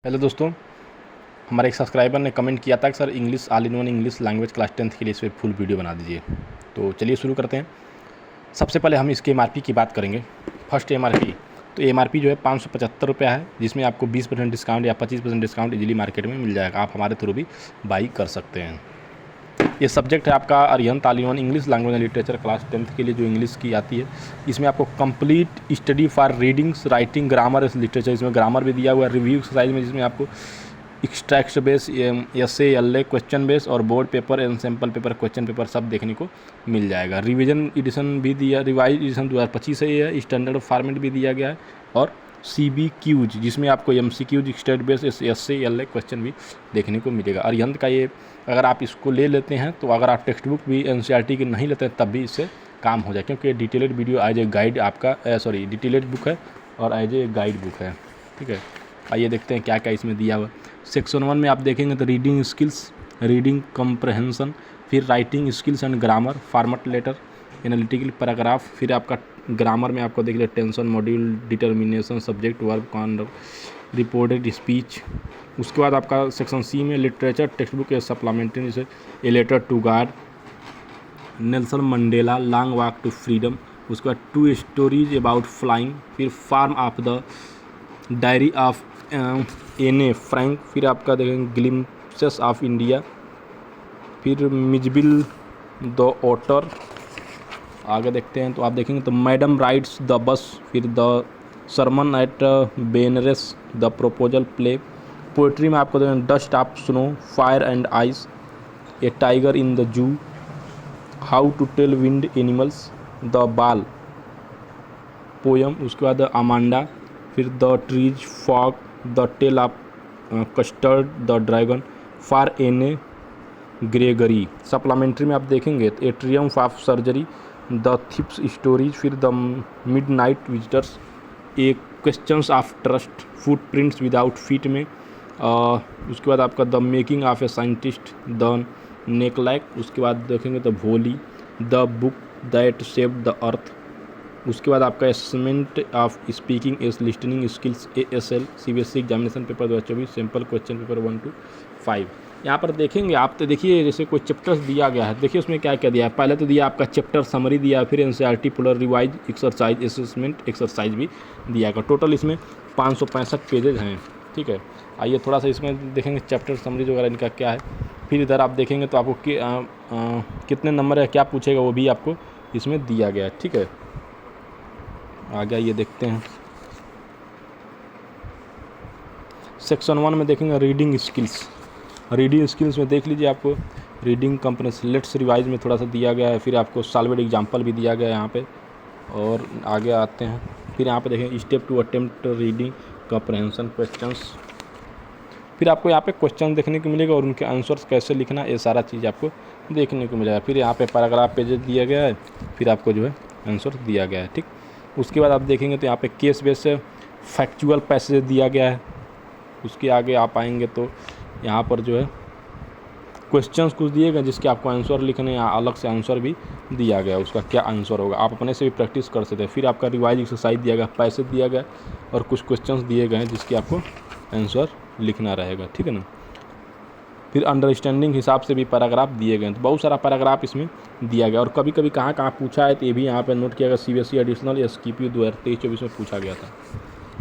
Hello दोस्तों, हमारे एक सब्सक्राइबर ने कमेंट किया था कि sir English all in one English language class 10th के लिए इस पर फुल वीडियो बना दीजिए। तो चलिए शुरू करते हैं। सबसे पहले हम इसके एमआरपी की बात करेंगे। फर्स्ट एमआरपी, तो एमआरपी जो है 575 रुपया है, जिसमें आपको 20% डिस्काउंट या 25% डिस्काउंट इजीली मार्केट में मिल जाएगा। आप हमारे थ्रू भी बाई कर सकते हैं। ये सब्जेक्ट है आपका Arihant all in one English language and literature class 10th के लिए जो इंग्लिश की आती है। इसमें आपको complete study for readings, writing, grammar, literature, इसमें ग्रामर भी दिया हुआ है। रिव्यू एक्सरसाइज में जिसमें आपको extract base, essay, L A, question base और board paper and sample paper, question paper सब देखने को मिल जाएगा। रिवीजन एडिशन भी दिया, रिवाइज एडिशन 2025 है ये, स्टैंडर्ड फॉर्मेट भी दिया गया है और CBQs जिसमें आपको MCQs, state base, essay, L A question भी देखने को मिलेगा। अरिहंत का ये अगर आप इसको ले लेते हैं तो अगर आप टेक्स्ट बुक भी NCERT की नहीं लेते हैं तब भी इससे काम हो जाए, क्योंकि detailed video as a guide आपका डिटेलेड बुक है और एज ए गाइड बुक है। ठीक है, आइए देखते हैं क्या क्या इसमें दिया हुआ। सेक्शन 1 में आप देखेंगे तो रीडिंग स्किल्स, रीडिंग कम्प्रहेंसन, फिर writing skills and grammar, format letter, analytical paragraph, फिर आपका ग्रामर में आपको देख लिया tenses, modals, determiners, subject, verb, concord, reported speech. उसके बाद आपका सेक्शन C में लिटरेचर, टेक्स्ट बुक या सप्लीमेंट्री, जैसे a letter to God, Nelson Mandela, long walk to freedom. उसके बाद 2 स्टोरीज अबाउट फ्लाइंग, फिर from of the diary of Anne Frank, फिर आपका देखेंगे ग्लिम्पसेस ऑफ इंडिया, फिर मिजबिल द ऑटर। आगे देखते हैं तो आप देखेंगे तो मैडम राइड्स द बस, फिर the sermon at Benares, the proposal play. Poetry में आपको देखेंगे dust of snow, fire and ice, a tiger in the zoo, how to tell wild animals, the ball poem. उसके बाद अमांडा, फिर the trees, fog, the tale of custard the dragon, for Anne Gregory. Supplementary में आप देखेंगे तो a triumph of surgery, the thief's story, फिर the midnight visitors, a questions of trust, footprints without feet में। उसके बाद आपका the making of a scientist, the necklace. उसके बाद देखेंगे तो Bholi, the book that saved the earth. उसके बाद आपका assessment of speaking as listening skills, ASL CBSE examination paper 2024, sample question paper 1 to 5। यहाँ पर देखेंगे आप तो देखिए जैसे कोई चैप्टर्स दिया गया है, देखिए उसमें क्या क्या दिया है। पहले तो दिया आपका चैप्टर समरी दिया, फिर NCERT puller revise exercise, assessment exercise भी दिया गया। टोटल इसमें 565 पेजेज हैं। ठीक है, आइए थोड़ा सा इसमें देखेंगे चैप्टर समरी वगैरह इनका क्या है। फिर इधर आप देखेंगे तो आपको कितने नंबर है क्या पूछेगा वो भी आपको इसमें दिया गया है। ठीक है, आगे ये देखते हैं। सेक्शन 1 में देखेंगे रीडिंग स्किल्स। रीडिंग स्किल्स में देख लीजिए आपको रीडिंग कंप्रेंशन, लेट्स रिवाइज में थोड़ा सा दिया गया है, फिर आपको सॉल्वेड एग्जांपल भी दिया गया है यहाँ पे। और आगे आते हैं, फिर यहाँ पे देखें step two attempt reading comprehension questions, फिर आपको यहाँ पे क्वेश्चन देखने को मिलेगा और उनके आंसर्स कैसे लिखना, ये सारा चीज़ आपको देखने को मिलेगा। फिर यहाँ पे पैराग्राफ पेजेज दिया गया है, फिर आपको जो है आंसर दिया गया है। ठीक, उसके बाद आप देखेंगे तो यहाँ पे केस बेस से फैक्चुअल पैसेज दिया गया है। उसके आगे आप आएंगे तो यहाँ पर जो है क्वेश्चंस कुछ दिए गए जिसके आपको आंसर लिखने, या अलग से आंसर भी दिया गया, उसका क्या आंसर होगा आप अपने से भी प्रैक्टिस कर सकते हैं। फिर आपका रिवाइज एक्सरसाइज दिया गया, पैसे दिया गया और कुछ क्वेश्चंस दिए गए हैं जिसके आपको आंसर लिखना रहेगा। ठीक है ना, फिर अंडरस्टैंडिंग हिसाब से भी पैराग्राफ दिए गए हैं। तो बहुत सारा पैराग्राफ इसमें दिया गया और कभी कभी कहाँ पूछा है तो ये भी यहाँ पे नोट किया गया। CBSE एडिशनल SQP 2023-24 में पूछा गया था।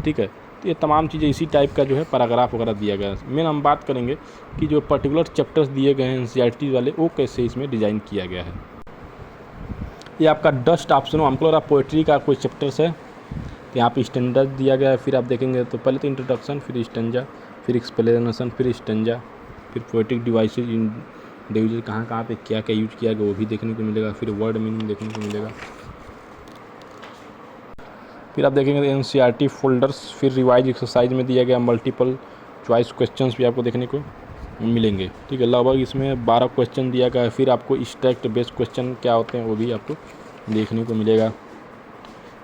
ठीक है, तो ये तमाम चीज़ें इसी टाइप का जो है पैराग्राफ वगैरह दिया गया है। मेन हम बात करेंगे कि जो पर्टिकुलर चैप्टर्स दिए गए हैं NCERT वाले वो कैसे इसमें डिज़ाइन किया गया है। ये आपका डस्ट ऑप्शन हो, हमको लग रहा पोइट्री का कोई चैप्टर्स है तो यहाँ पे स्टैंडर्ड दिया गया है। फिर आप देखेंगे तो पहले तो इंट्रोडक्शन, फिर स्टेंजा, फिर एक्सप्लेनेशन, फिर स्टेंजा, फिर पोएटिक डिवाइसेज, इंडिविजुअल कहाँ पे क्या क्या यूज किया गया वो भी देखने को मिलेगा। फिर वर्ड मीनिंग देखने को मिलेगा। फिर आप देखेंगे तो NCERT फोल्डर्स, फिर रिवाइज एक्सरसाइज में दिया गया मल्टीपल चॉइस क्वेश्चंस भी आपको देखने को मिलेंगे। ठीक है, लगभग इसमें 12 क्वेश्चन दिया गया है। फिर आपको स्टैक्ड बेस्ड क्वेश्चन क्या होते हैं वो भी आपको देखने को मिलेगा।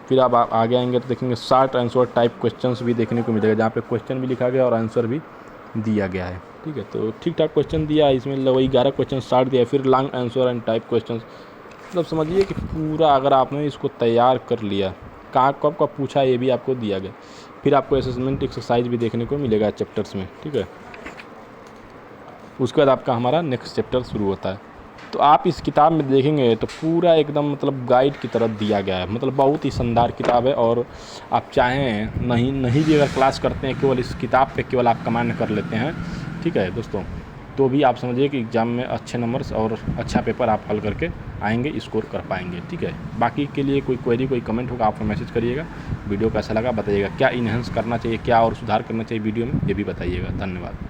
फिर आप आगे आएंगे तो देखेंगे शॉर्ट आंसर टाइप क्वेश्चंस भी देखने को मिलेगा, जहाँ पे क्वेश्चन भी लिखा गया और आंसर भी दिया गया है। ठीक है, तो ठीक ठाक क्वेश्चन दिया है इसमें, लगभग 11 क्वेश्चन शॉर्ट दिया है। फिर long answer and type question, मतलब समझिए कि पूरा अगर आपने इसको तैयार कर लिया, कहाँ कब पूछा ये भी आपको दिया गया। फिर आपको असेसमेंट एक्सरसाइज भी देखने को मिलेगा चैप्टर्स में, ठीक है। उसके बाद आपका हमारा नेक्स्ट चैप्टर शुरू होता है। तो आप इस किताब में देखेंगे तो पूरा एकदम मतलब गाइड की तरह दिया गया है, मतलब बहुत ही शानदार किताब है। और आप चाहें नहीं भी अगर क्लास करते हैं, केवल इस किताब पे केवल आप कमांड कर लेते हैं, ठीक है दोस्तों, तो भी आप समझिए कि एग्ज़ाम में अच्छे नंबर्स और अच्छा पेपर आप हल करके आएंगे, स्कोर कर पाएंगे, ठीक है। बाकी के लिए कोई क्वेरी कोई कमेंट होगा आप मैसेज करिएगा। वीडियो कैसा लगा बताइएगा, क्या इन्हेंस करना चाहिए, क्या और सुधार करना चाहिए वीडियो में, ये भी बताइएगा। धन्यवाद।